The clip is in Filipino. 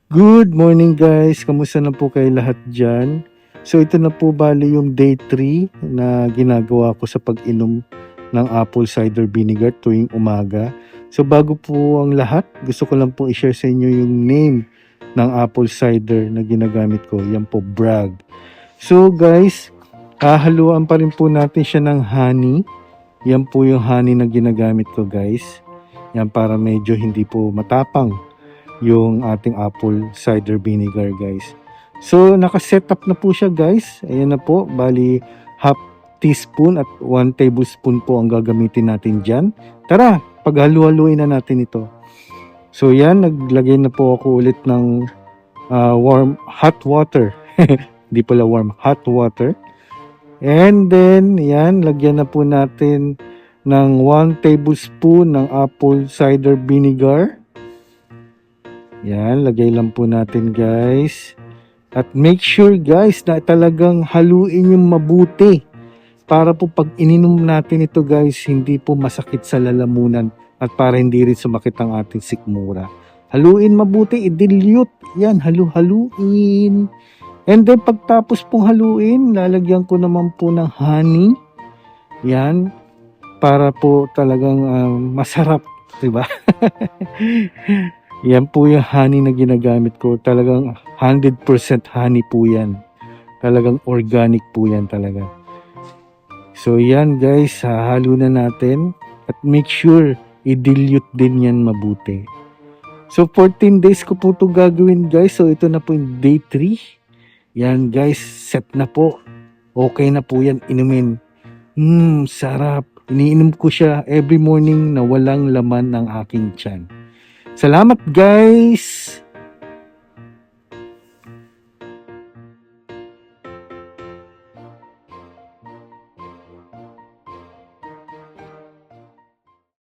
Good morning guys! Kamusta na po kayo lahat dyan? So ito na po bali yung day 3 na ginagawa ko sa pag-inom ng apple cider vinegar tuwing umaga. So bago po ang lahat, gusto ko lang po i-share sa inyo yung name ng apple cider na ginagamit ko. Yan po, Bragg. So guys, hahaluan pa rin po natin siya ng honey. Yan po yung honey na ginagamit ko guys. Yan para medyo hindi po matapang yung ating apple cider vinegar guys. So naka-set up na po siya guys. Ayan na po, bali half teaspoon at 1 tablespoon po ang gagamitin natin dyan. Tara, paghalu-haluin na natin ito. So yan, naglagay na po ako ulit ng warm hot water. Hindi pala warm, hot water. And then yan, lagyan na po natin ng 1 tablespoon ng apple cider vinegar. Yan, lagay lang po natin guys. At make sure guys na talagang haluin yung mabuti. Para po pag ininom natin ito guys, hindi po masakit sa lalamunan. At para hindi rin sumakit ang ating sikmura. Haluin mabuti, i-dilute. Yan, halu-haluin. And then pagtapos pong haluin, lalagyan ko naman po ng honey. Yan, para po talagang masarap. Diba? Yan po yung honey na ginagamit ko. Talagang 100% honey po yan. Talagang organic po yan talaga. So yan guys, hahalo na natin. At make sure, i-dilute din yan mabuti. So 14 days ko po ito gagawin guys. So ito na po yung day 3. Yan guys, set na po. Okay na po yan, inumin. Sarap. Iniinom ko siya every morning na walang laman ng aking tiyan. Salamat guys!